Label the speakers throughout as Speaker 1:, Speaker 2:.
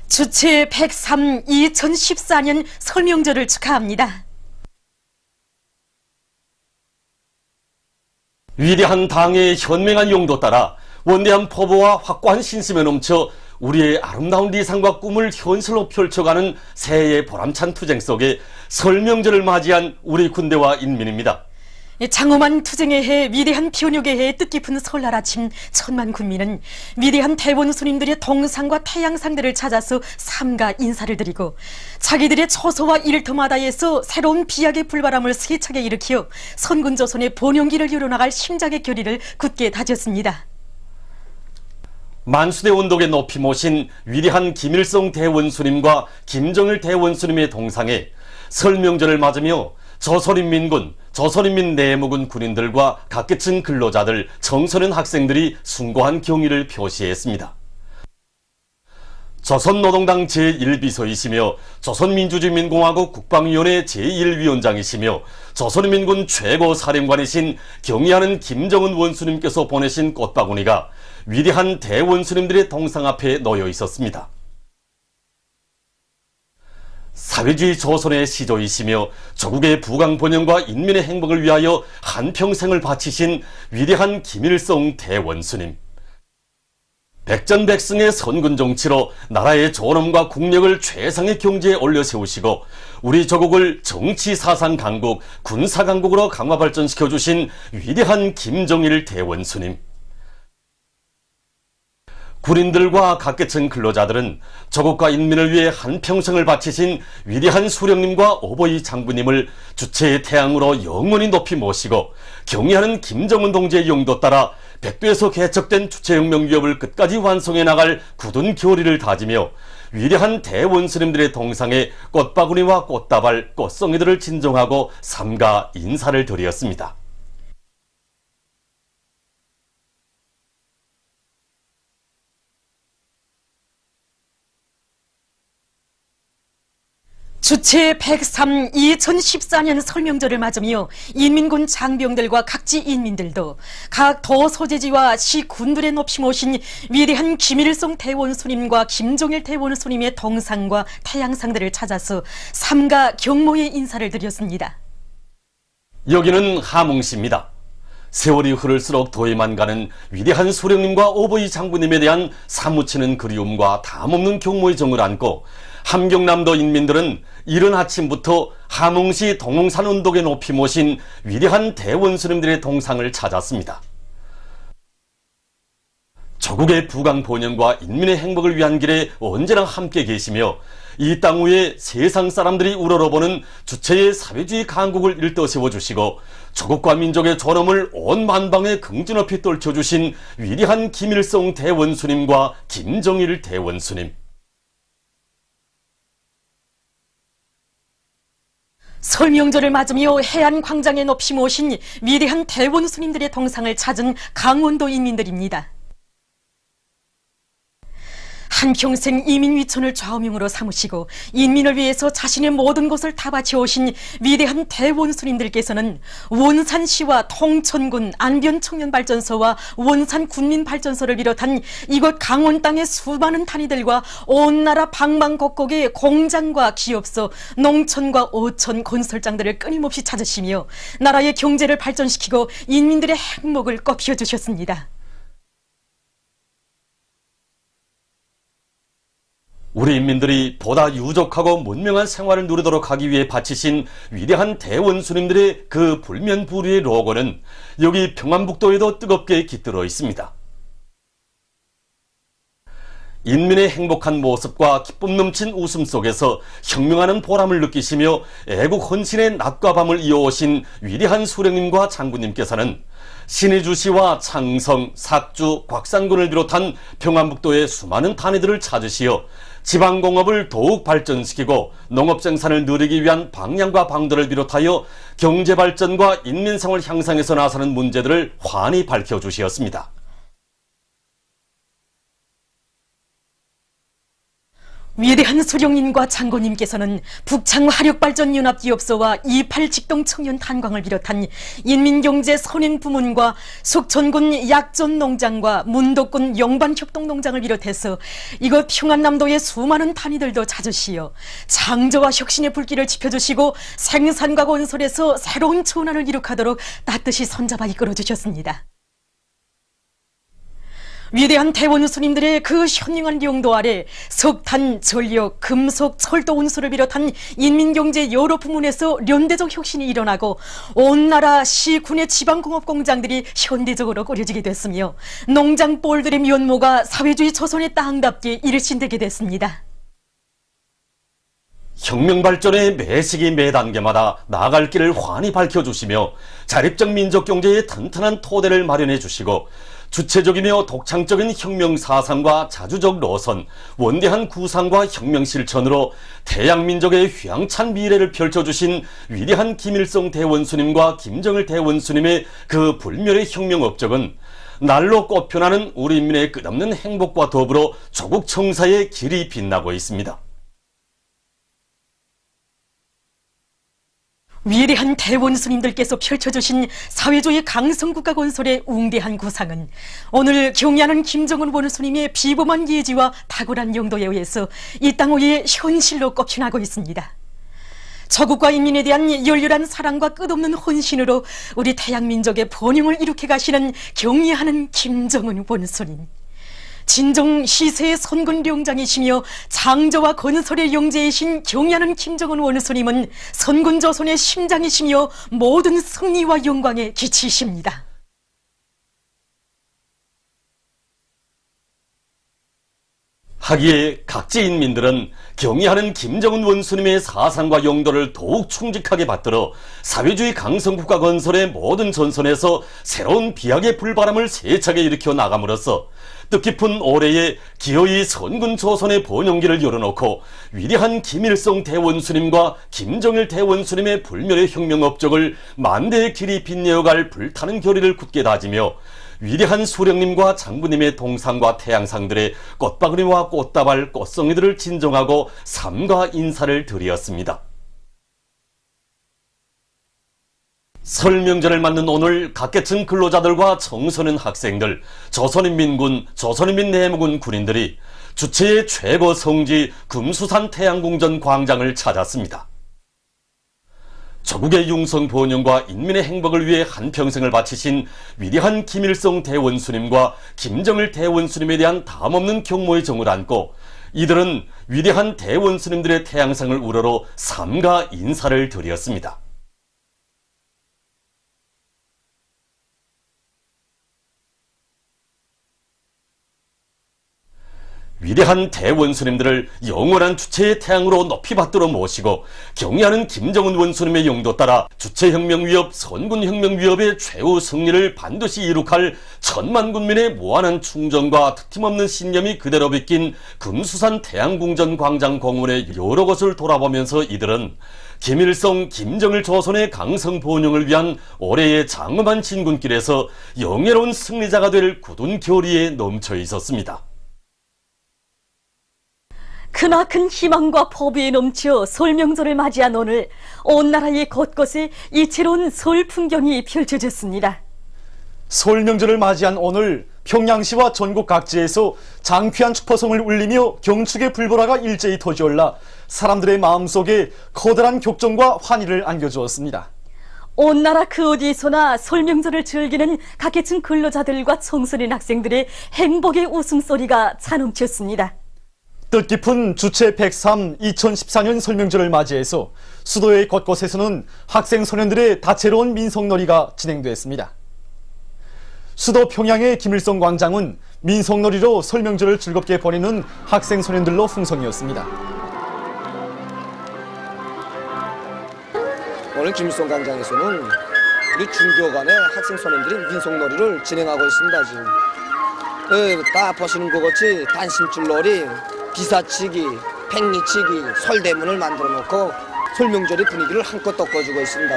Speaker 1: 주체 103 2014년 설명절을 축하합니다.
Speaker 2: 위대한 당의 현명한 용도 따라 원대한 포부와 확고한 신심에 넘쳐 우리의 아름다운理想과 꿈을 현실로 펼쳐가는 새해의 보람찬 투쟁 속에 설명절을 맞이한 우리 군대와 인민입니다.
Speaker 1: 장엄한 투쟁의 해, 위대한 변혁의 해, 뜻깊은 설날 아침 천만 군민은 위대한 대원 스님들의 동상과 태양상들을 찾아서 삼가 인사를 드리고 자기들의 처소와 일터마다에서 새로운 비약의 불바람을 세차게 일으켜 선군조선의 번영기를 이뤄나갈 심장의 결의를 굳게 다졌습니다.
Speaker 2: 만수대 운동에 높이 모신 위대한 김일성 대원수님과 김정일 대원수님의 동상에 설명절을 맞으며 조선인민군, 조선인민 내무군 군인들과 각계층 근로자들, 청소년 학생들이 숭고한 경의를 표시했습니다. 조선노동당 제1비서이시며 조선민주주의인민공화국 국방위원회 제1위원장이시며 조선인민군 최고사령관이신 경의하는 김정은 원수님께서 보내신 꽃바구니가 위대한 대원수님들의 동상 앞에 놓여 있었습니다. 사회주의 조선의 시조이시며 조국의 부강번영과 인민의 행복을 위하여 한평생을 바치신 위대한 김일성 대원수님. 백전백승의 선군정치로 나라의 존엄과 국력을 최상의 경지에 올려세우시고 우리 조국을 정치 사상 강국, 군사 강국으로 강화 발전시켜 주신 위대한 김정일 대원수님. 군인들과 각계층 근로자들은 조국과 인민을 위해 한평생을 바치신 위대한 수령님과 오보이 장군님을 주체의 태양으로 영원히 높이 모시고 경의하는 김정은 동지의 용도 따라 백두에서 개척된 주체혁명 위협을 끝까지 완성해 나갈 굳은 결의를 다지며 위대한 대원스님들의 동상에 꽃바구니와 꽃다발, 꽃송이들을 진정하고 삼가 인사를 드렸습니다.
Speaker 1: 주체 103 2014년 설명절을 맞으며 인민군 장병들과 각지 인민들도 각 도 소재지와 시 군들에 높이 모신 위대한 김일성 대원수님과 김정일 대원수님의 동상과 태양상들을 찾아서 삼가 경모의 인사를 드렸습니다.
Speaker 2: 여기는 함흥시입니다. 세월이 흐를수록 더해만 가는 위대한 수령님과 오보이 장군님에 대한 사무치는 그리움과 담없는 경모의 정을 안고 함경남도 인민들은 이른 아침부터 함흥시 동흥산 운동에 높이 모신 위대한 대원스님들의 동상을 찾았습니다. 조국의 부강번영과 인민의 행복을 위한 길에 언제나 함께 계시며 이 땅 위에 세상 사람들이 우러러보는 주체의 사회주의 강국을 일떠세워주시고 조국과 민족의 존엄을 온 만방에 긍지높이 떨쳐주신 위대한 김일성 대원수님과 김정일 대원수님.
Speaker 1: 설명절을 맞으며 해안광장에 높이 모신 위대한 대원수님들의 동상을 찾은 강원도 인민들입니다. 한평생 이민위천을 좌우명으로 삼으시고 인민을 위해서 자신의 모든 것을 다 바쳐오신 위대한 대원수님들께서는 원산시와 통천군 안변청년발전소와 원산군민발전소를 비롯한 이곳 강원 땅의 수많은 단위들과 온 나라 방방곡곡의 공장과 기업소, 농촌과 어촌 건설장들을 끊임없이 찾으시며 나라의 경제를 발전시키고 인민들의 행복을 꽃피워주셨습니다.
Speaker 2: 우리 인민들이 보다 유족하고 문명한 생활을 누리도록 하기 위해 바치신 위대한 대원수님들의 그 불면불위의 로고는 여기 평안북도에도 뜨겁게 깃들어 있습니다. 인민의 행복한 모습과 기쁨 넘친 웃음 속에서 혁명하는 보람을 느끼시며 애국 헌신의 낮과 밤을 이어오신 위대한 수령님과 장군님께서는 신의주시와 창성, 삭주, 곽산군을 비롯한 평안북도의 수많은 단위들을 찾으시어 지방공업을 더욱 발전시키고 농업생산을 누리기 위한 방향과 방도를 비롯하여 경제발전과 인민생활 향상에서 나서는 문제들을 환히 밝혀주시었습니다.
Speaker 1: 위대한 수령님과 장군님께서는 북창 화력발전연합기업소와 28 직동청년 탄광을 비롯한 인민경제 선행부문과 속천군 약전농장과 문덕군 영반협동농장을 비롯해서 이곳 평안남도의 수많은 단위들도 찾으시어 창조와 혁신의 불길을 지펴주시고 생산과 건설에서 새로운 전환을 이룩하도록 따뜻이 손잡아 이끌어주셨습니다. 위대한 대원 스님들의 그 현명한 용도 아래 석탄, 전력, 금속, 철도 운수를 비롯한 인민경제 여러 부문에서 연대적 혁신이 일어나고 온 나라 시, 군의 지방공업 공장들이 현대적으로 꾸려지게 됐으며 농장볼들의 면모가 사회주의 조선의 땅답게 일신되게 됐습니다.
Speaker 2: 혁명 발전의 매 시기 매 단계마다 나아갈 길을 환히 밝혀주시며 자립적 민족 경제의 튼튼한 토대를 마련해 주시고 주체적이며 독창적인 혁명 사상과 자주적 노선, 원대한 구상과 혁명 실천으로 태양민족의 휘황찬 미래를 펼쳐주신 위대한 김일성 대원수님과 김정일 대원수님의 그 불멸의 혁명 업적은 날로 꽃펴나는 우리 인민의 끝없는 행복과 더불어 조국 청사의 길이 빛나고 있습니다.
Speaker 1: 위대한 대원 스님들께서 펼쳐주신 사회주의 강성국가 건설의 웅대한 구상은 오늘 경의하는 김정은 원수님의 비범한 예지와 탁월한 용도에 의해서 이 땅 위에 현실로 꼽혀나고 있습니다. 조국과 인민에 대한 열렬한 사랑과 끝없는 헌신으로 우리 태양민족의 번영을 이룩해 가시는 경의하는 김정은 원수님. 진정 시세의 선군령장이시며 창조와 건설의 영재이신 경의하는 김정은 원수님은 선군조선의 심장이시며 모든 승리와 영광의 기치이십니다.
Speaker 2: 하기에 각지 인민들은 경의하는 김정은 원수님의 사상과 용도를 더욱 충직하게 받들어 사회주의 강성국가 건설의 모든 전선에서 새로운 비약의 불바람을 세차게 일으켜 나감으로써 뜻깊은 올해에 기어이 선군 조선의 번영기를 열어놓고 위대한 김일성 대원수님과 김정일 대원수님의 불멸의 혁명 업적을 만대의 길이 빛내어갈 불타는 결의를 굳게 다지며 위대한 수령님과 장군님의 동상과 태양상들의 꽃바구니와 꽃다발, 꽃송이들을 진정하고 삼가 인사를 드렸습니다. 설 명절을 맞는 오늘 각계층 근로자들과 청소년 학생들, 조선인민군, 조선인민내무군 군인들이 주체의 최고 성지 금수산 태양궁전 광장을 찾았습니다. 조국의 융성 번영과 인민의 행복을 위해 한평생을 바치신 위대한 김일성 대원수님과 김정일 대원수님에 대한 담없는 경모의 정을 안고 이들은 위대한 대원수님들의 태양상을 우러러 삼가 인사를 드렸습니다. 위대한 대원수님들을 영원한 주체의 태양으로 높이 받들어 모시고 경의하는 김정은 원수님의 용도 따라 주체혁명위협, 선군혁명위협의 최후 승리를 반드시 이룩할 천만 군민의 무한한 충정과 트임없는 신념이 그대로 비낀 금수산 태양궁전 광장 공원의 여러 곳을 돌아보면서 이들은 김일성, 김정일 조선의 강성 번영을 위한 올해의 장엄한 진군길에서 영예로운 승리자가 될 굳은 결의에 넘쳐 있었습니다.
Speaker 1: 크나큰 희망과 포부에 넘쳐 설 명절을 맞이한 오늘 온 나라의 곳곳에 이채로운 설 풍경이 펼쳐졌습니다.
Speaker 3: 설 명절을 맞이한 오늘 평양시와 전국 각지에서 장쾌한 축포성을 울리며 경축의 불보라가 일제히 터지올라 사람들의 마음속에 커다란 격정과 환희를 안겨주었습니다.
Speaker 1: 온 나라 그 어디에서나 설 명절을 즐기는 각계층 근로자들과 청소년 학생들의 행복의 웃음소리가 차넘쳤습니다.
Speaker 3: 뜻깊은 주체 103 2014년 설명절을 맞이해서 수도의 곳곳에서는 학생 소년들의 다채로운 민속놀이가 진행됐습니다. 수도 평양의 김일성 광장은 민속놀이로 설명절을 즐겁게 보내는 학생 소년들로 풍성이었습니다.
Speaker 4: 오늘 김일성 광장에서는 우리 중교 간의 학생 소년들이 민속놀이를 진행하고 있습니다. 지금 딱 보시는 것 같이 단심줄놀이, 비사치기, 팽리치기, 설대문을 만들어 놓고 설명절의 분위기를 한껏 덮어주고 있습니다.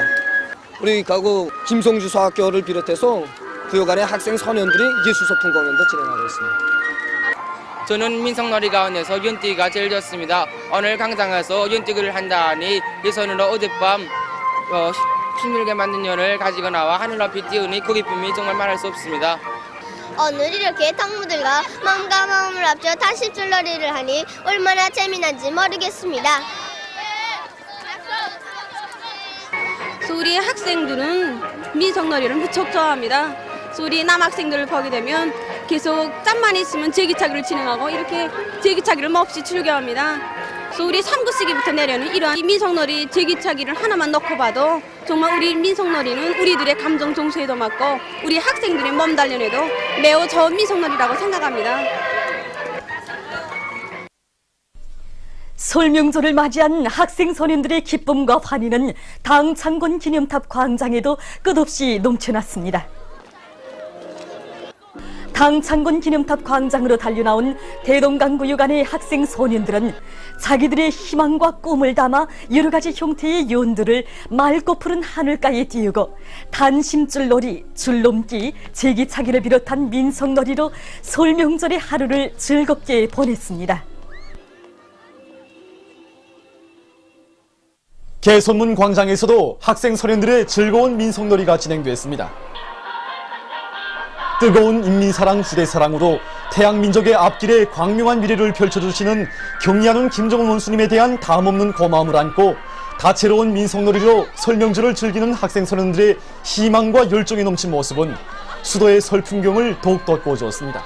Speaker 4: 우리 가구 김성주 소학교를 비롯해서 부여간의 학생 소년들이 예술소품 공연도 진행하고 있습니다.
Speaker 5: 저는 민속놀이 가운데서 연띠가 제일 좋습니다. 오늘 강장에서 연띠기를 한다니 이 손으로 어젯밤 힘들게 만든 연을 가지고 나와 하늘 높이 띄우니 그 기쁨이 정말 말할 수 없습니다.
Speaker 6: 오늘 이렇게 동무들과 마음과 마음을 합쳐 단심줄놀이를 하니 얼마나 재미난지 모르겠습니다.
Speaker 7: 우리 학생들은 민속놀이를 무척 좋아합니다. 우리 남학생들을 보게 되면 계속 짬만 있으면 제기차기를 진행하고 이렇게 제기차기를 몹시 즐겨합니다. 우리 3구 시기부터 내려는 이러한 민속놀이 제기차기를 하나만 놓고 봐도 정말 우리 민속놀이는 우리들의 감정 정서에도 맞고 우리 학생들의 몸 단련에도 매우 좋은 민속놀이라고 생각합니다.
Speaker 1: 설명절을 맞이한 학생 소년들의 기쁨과 환희는 당 창건 기념탑 광장에도 끝없이 넘쳐났습니다. 당 창건 기념탑 광장으로 달려나온 대동강구육안의 학생 소년들은 자기들의 희망과 꿈을 담아 여러 가지 형태의 연들을 맑고 푸른 하늘가에 띄우고 단심줄놀이, 줄넘기, 제기차기를 비롯한 민속놀이로 설명절의 하루를 즐겁게 보냈습니다.
Speaker 3: 개선문 광장에서도 학생 소년들의 즐거운 민속놀이가 진행됐습니다. 뜨거운 인민사랑 후대사랑으로 태양민족의 앞길에 광명한 미래를 펼쳐주시는 경리하는 김정은 원수님에 대한 담없는 고마움을 안고 다채로운 민속놀이로 설명절을 즐기는 학생 소년들의 희망과 열정이 넘친 모습은 수도의 설 풍경을 더욱더 꼬주었습니다.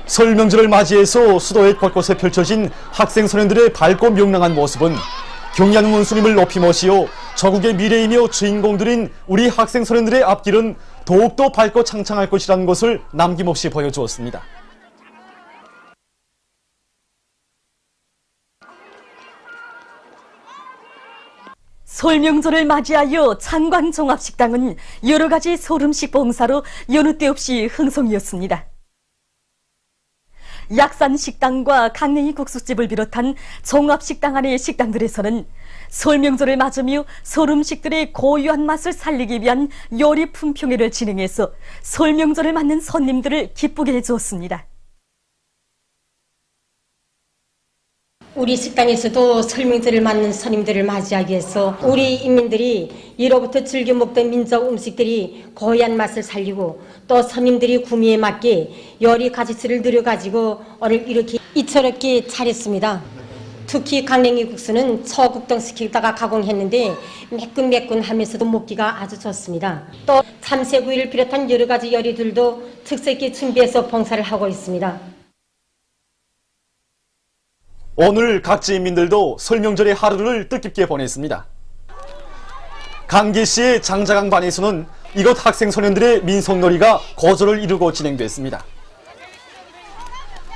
Speaker 3: 설명절을 맞이해서 수도의 곳곳에 펼쳐진 학생 소년들의 밝고 명랑한 모습은 경리하는 원수님을 높이 모시어 저국의 미래이며 주인공들인 우리 학생 소년들의 앞길은 더욱더 밝고 창창할 것이라는 것을 남김없이 보여주었습니다.
Speaker 1: 설명절을 맞이하여 창광종합식당은 여러 가지 소름식 봉사로 여느 때 없이 흥성이었습니다. 약산식당과 강냉이 국수집을 비롯한 종합식당 안의 식당들에서는 설명절을 맞으며 소름식들의 고유한 맛을 살리기 위한 요리 품평회를 진행해서 설명절을 맞는 손님들을 기쁘게 해주었습니다.
Speaker 8: 우리 식당에서도 설명절을 맞는 손님들을 맞이하기 위해서 우리 인민들이 예로부터 즐겨 먹던 민족 음식들이 고유한 맛을 살리고 또 손님들이 구미에 맞게 요리 가지수를 늘여가지고 오늘 이렇게 이처롭게 차렸습니다. 특히 강냉이 국수는 초국동시키다가 가공했는데 매끈매끈하면서도 먹기가 아주 좋습니다. 또 참새구이를 비롯한 여러 가지 요리들도 특색 있게 준비해서 봉사를 하고 있습니다.
Speaker 3: 오늘 각지 인민들도 설명절의 하루를 뜻깊게 보냈습니다. 강계시의 장자강반에서는 이곳 학생 소년들의 민속놀이가 고조를 이루고 진행됐습니다.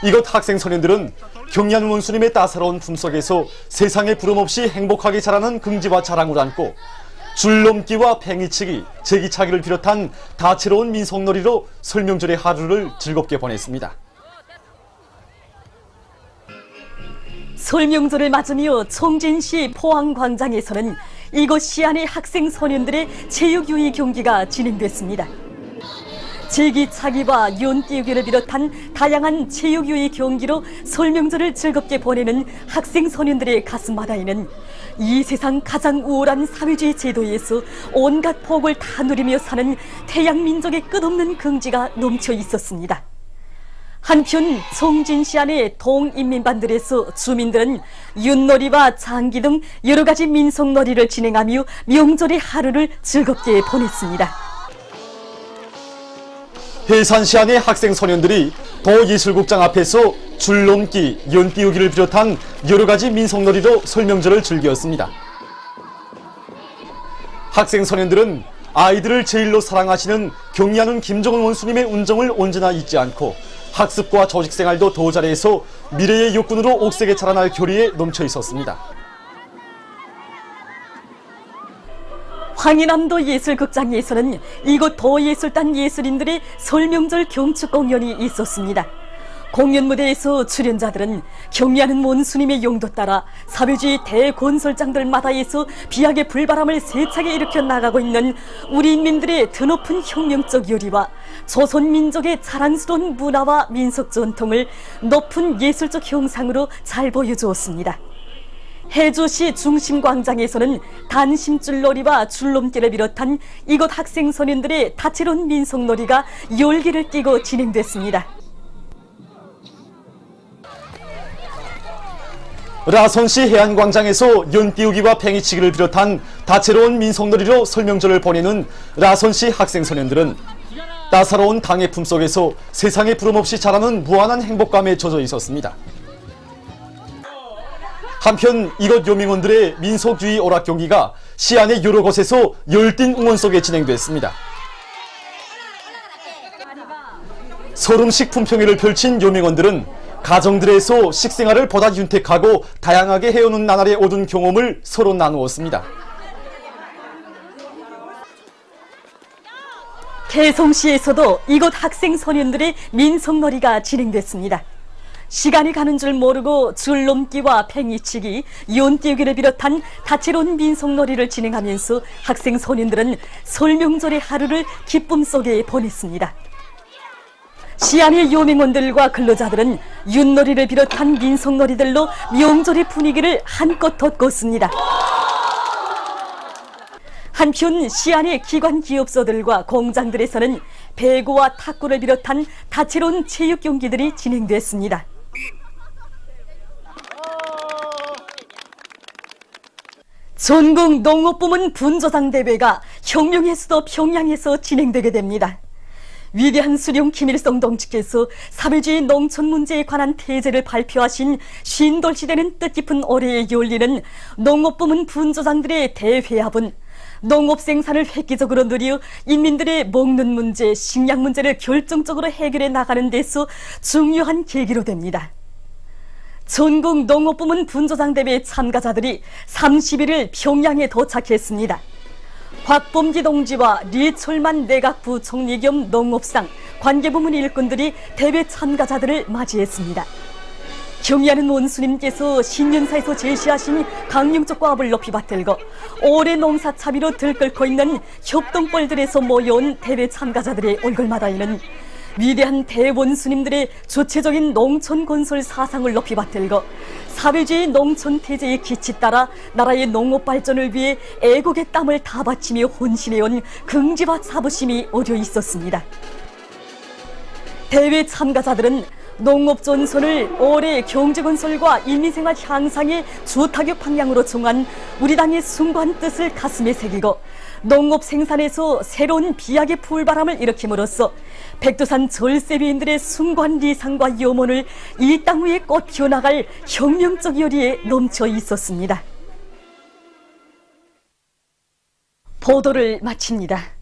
Speaker 3: 이곳 학생 소년들은 경리하는 원수님의 따사로운 품속에서 세상에 부름없이 행복하게 자라는 긍지와 자랑을 안고 줄넘기와 팽이치기, 제기차기를 비롯한 다채로운 민속놀이로 설명절의 하루를 즐겁게 보냈습니다.
Speaker 1: 설명절을 맞으며 총진시 포항광장에서는 이곳 시안의 학생 소년들의 체육유희 경기가 진행됐습니다. 제기차기와 연띄우기를 비롯한 다양한 체육유희 경기로 설명절을 즐겁게 보내는 학생 소년들의 가슴바다에는 이 세상 가장 우월한 사회주의 제도에서 온갖 복을 다 누리며 사는 태양민족의 끝없는 긍지가 넘쳐 있었습니다. 한편 송진시 안의 동인민반들에서 주민들은 윷놀이와 장기 등 여러 가지 민속놀이를 진행하며 명절의 하루를 즐겁게 보냈습니다.
Speaker 3: 해산시 안의 학생 소년들이 도예술국장 앞에서 줄넘기, 연띄우기를 비롯한 여러 가지 민속놀이로 설명절을 즐겼습니다. 학생 소년들은 아이들을 제일로 사랑하시는 경리하는 김정은 원수님의 운정을 언제나 잊지 않고 학습과 조직생활도 더 잘해서 미래의 욕군으로 옥색에 자라날 교리에 넘쳐 있었습니다.
Speaker 1: 황해남도 예술극장에서는 이곳 도예술단 예술인들의 설명절 경축 공연이 있었습니다. 공연 무대에서 출연자들은 경리하는 원수님의 용도 따라 사회주의 대건설장들마다에서 비약의 불바람을 세차게 일으켜 나가고 있는 우리 인민들의 드높은 혁명적 요리와 조선민족의 자랑스러운 문화와 민속 전통을 높은 예술적 형상으로 잘 보여주었습니다. 해조시 중심광장에서는 단심줄놀이와 줄넘기를 비롯한 이곳 학생소년들의 다채로운 민속놀이가 열기를 띠고 진행됐습니다.
Speaker 3: 라선시 해안광장에서 연띄우기와 팽이치기를 비롯한 다채로운 민속놀이로 설명절을 보내는 라선시 학생소년들은 따사로운 당의 품속에서 세상에 부름없이 자라는 무한한 행복감에 젖어 있었습니다. 한편 이곳 요민원들의 민속주의 오락 경기가 시안의 여러 곳에서 열띤 응원 속에 진행됐습니다. 서름식 품평회를 펼친 요민원들은 가정들에서 식생활을 보다 윤택하고 다양하게 해오는 나날의 얻은 경험을 서로 나누었습니다.
Speaker 1: 개성시에서도 이곳 학생 소년들의 민속놀이가 진행됐습니다. 시간이 가는 줄 모르고 줄넘기와 팽이치기, 연띄우기를 비롯한 다채로운 민속놀이를 진행하면서 학생 소년들은 설명절의 하루를 기쁨 속에 보냈습니다. 시안의 요맹원들과 근로자들은 윷놀이를 비롯한 민속놀이들로 명절의 분위기를 한껏 돋궜습니다. 한편 시안의 기관 기업소들과 공장들에서는 배구와 탁구를 비롯한 다채로운 체육 경기들이 진행됐습니다. 전국 농업부문 분조장 대회가 혁명의 수도 평양에서 진행되게 됩니다. 위대한 수령 김일성 동지께서 사회주의 농촌 문제에 관한 태제를 발표하신 쉰돌시되는 뜻깊은 올해에 열리는 농업부문 분조장들의 대회합은 농업 생산을 획기적으로 누려 인민들의 먹는 문제, 식량 문제를 결정적으로 해결해 나가는 데서 중요한 계기로 됩니다. 전국 농업부문 분조장 대회 참가자들이 30일 평양에 도착했습니다. 곽범기 동지와 리철만 내각부 총리 겸 농업상 관계부문 일꾼들이 대회 참가자들을 맞이했습니다. 경의하는 원수님께서 신년사에서 제시하신 강령적 과업을 높이 받들고 올해 농사 차비로 들끓고 있는 협동벌들에서 모여온 대회 참가자들의 얼굴마다에는 위대한 대원수님들의 주체적인 농촌 건설 사상을 높이 받들고 사회주의 농촌 태제의 기치 따라 나라의 농업 발전을 위해 애국의 땀을 다 바치며 헌신해온 긍지와 자부심이 어려 있었습니다. 대회 참가자들은 농업 전선을 올해 경제건설과 인민생활 향상의 주타격 방향으로 정한 우리 당의 숭고한 뜻을 가슴에 새기고 농업 생산에서 새로운 비약의 풀바람을 일으킴으로써 백두산 절세비인들의 숭고한 리상과 염원을 이 땅 위에 꽃 피워나갈 혁명적 열의에 넘쳐 있었습니다. 보도를 마칩니다.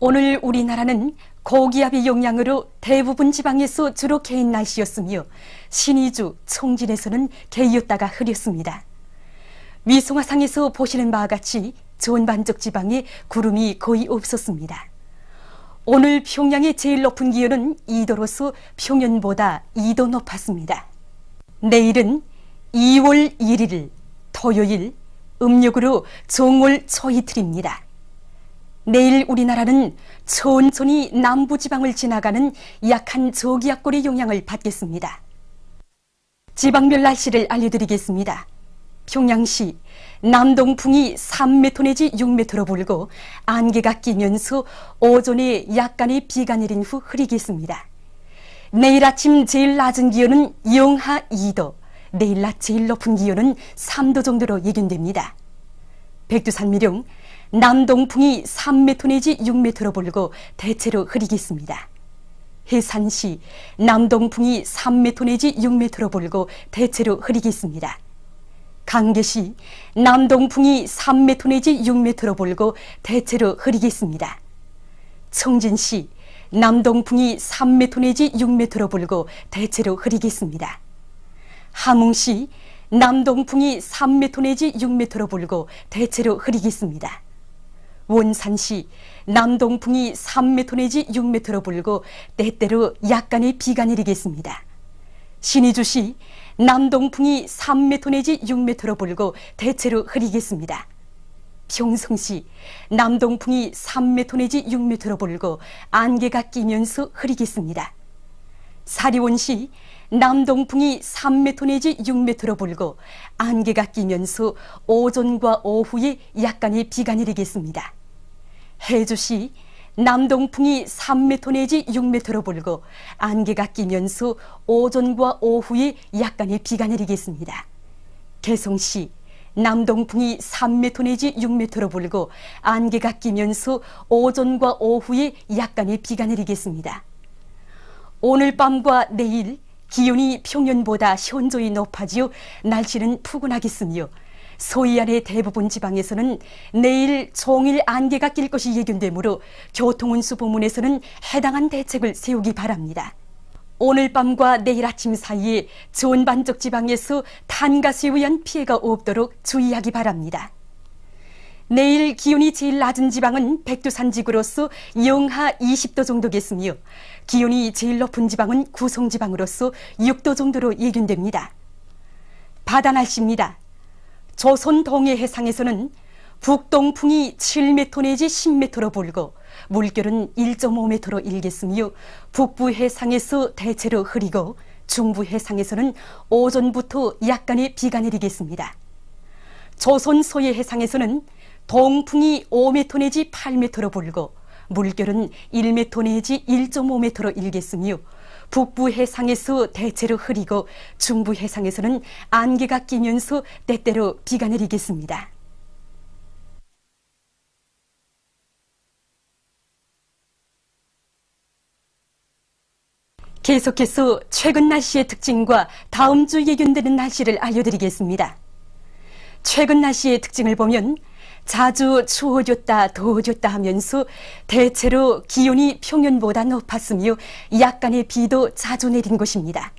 Speaker 1: 오늘 우리나라는 고기압의 영향으로 대부분 지방에서 주로 개인 날씨였으며 신의주, 청진에서는 개였다가 흐렸습니다. 위성화상에서 보시는 바와 같이 전반적 지방에 구름이 거의 없었습니다. 오늘 평양의 제일 높은 기온은 2도로서 평년보다 2도 높았습니다. 내일은 2월 1일 토요일 음력으로 정월 초이틀입니다. 내일 우리나라는 천천히 남부지방을 지나가는 약한 저기압골의 영향을 받겠습니다. 지방별 날씨를 알려드리겠습니다. 평양시 남동풍이 3m 내지 6m로 불고 안개가 끼면서 오전에 약간의 비가 내린 후 흐리겠습니다. 내일 아침 제일 낮은 기온은 영하 2도, 내일 낮 제일 높은 기온은 3도 정도로 예견됩니다. 백두산미령 남동풍이 3m 내지 6m로 불고 대체로 흐리겠습니다. 해산시 남동풍이 3m 내지 6m로 불고 대체로 흐리겠습니다. 강계시 남동풍이 3m 내지 6m로 불고 대체로 흐리겠습니다. 청진시 남동풍이 3m 내지 6m로 불고 대체로 흐리겠습니다. 함흥시 남동풍이 3m 내지 6m로 불고 대체로 흐리겠습니다. 원산시 남동풍이 3m 내지 6m로 불고 때때로 약간의 비가 내리겠습니다. 신의주시 남동풍이 3m 내지 6m로 불고 대체로 흐리겠습니다. 평성시 남동풍이 3m 내지 6m로 불고 안개가 끼면서 흐리겠습니다. 사리원시 남동풍이 3m 내지 6m로 불고 안개가 끼면서 오전과 오후에 약간의 비가 내리겠습니다. 해주시 남동풍이 3m 내지 6m로 불고 안개가 끼면서 오전과 오후에 약간의 비가 내리겠습니다. 개성시 남동풍이 3m 내지 6m로 불고 안개가 끼면서 오전과 오후에 약간의 비가 내리겠습니다. 오늘 밤과 내일 기온이 평년보다 현저히 높아지어 날씨는 푸근하겠으며 서해안의 대부분 지방에서는 내일 종일 안개가 낄 것이 예견되므로 교통운수 부문에서는 해당한 대책을 세우기 바랍니다. 오늘 밤과 내일 아침 사이에 전반적 지방에서 탄가스에 의한 피해가 없도록 주의하기 바랍니다. 내일 기온이 제일 낮은 지방은 백두산지구로서 영하 20도 정도겠으며 기온이 제일 높은 지방은 구성지방으로서 6도 정도로 예견됩니다. 바다 날씨입니다. 조선 동해 해상에서는 북동풍이 7m 내지 10m로 불고 물결은 1.5m로 일겠으며 북부 해상에서 대체로 흐리고 중부 해상에서는 오전부터 약간의 비가 내리겠습니다. 조선 서해 해상에서는 동풍이 5m 내지 8m로 불고 물결은 1m 내지 1.5m로 일겠으며 북부 해상에서 대체로 흐리고 중부 해상에서는 안개가 끼면서 때때로 비가 내리겠습니다. 계속해서 최근 날씨의 특징과 다음 주 예견되는 날씨를 알려드리겠습니다. 최근 날씨의 특징을 보면 자주 추워졌다 더워졌다 하면서 대체로 기온이 평년보다 높았으며 약간의 비도 자주 내린 것입니다.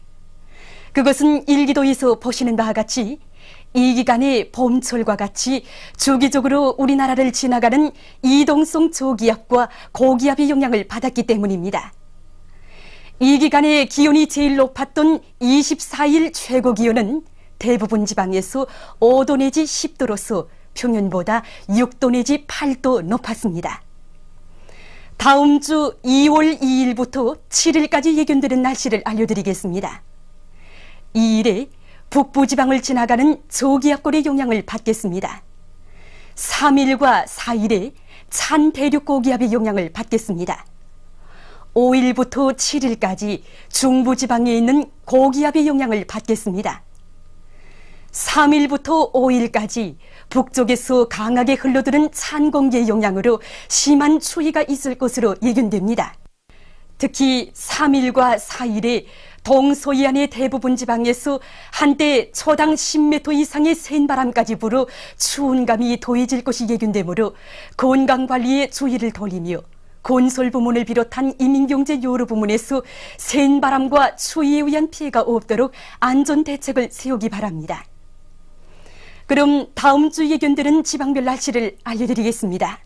Speaker 1: 그것은 일기도에서 보시는 바와 같이 이 기간에 봄철과 같이 주기적으로 우리나라를 지나가는 이동성 저기압과 고기압의 영향을 받았기 때문입니다. 이 기간에 기온이 제일 높았던 24일 최고 기온은 대부분 지방에서 5도 내지 10도로서 평년보다 6도 내지 8도 높았습니다. 다음 주 2월 2일부터 7일까지 예견되는 날씨를 알려드리겠습니다. 2일에 북부지방을 지나가는 저기압골의 영향을 받겠습니다. 3일과 4일에 찬 대륙고기압의 영향을 받겠습니다. 5일부터 7일까지 중부지방에 있는 고기압의 영향을 받겠습니다. 3일부터 5일까지 북쪽에서 강하게 흘러드는 찬 공기의 영향으로 심한 추위가 있을 것으로 예견됩니다. 특히 3일과 4일에 동서해안의 대부분 지방에서 한때 초당 10m 이상의 센 바람까지 불어 추운 감이 더해질 것이 예견되므로 건강관리에 주의를 돌리며 건설 부문을 비롯한 이민경제 여러 부문에서 센 바람과 추위에 의한 피해가 없도록 안전 대책을 세우기 바랍니다. 그럼 다음 주 예견되는 지방별 날씨를 알려드리겠습니다.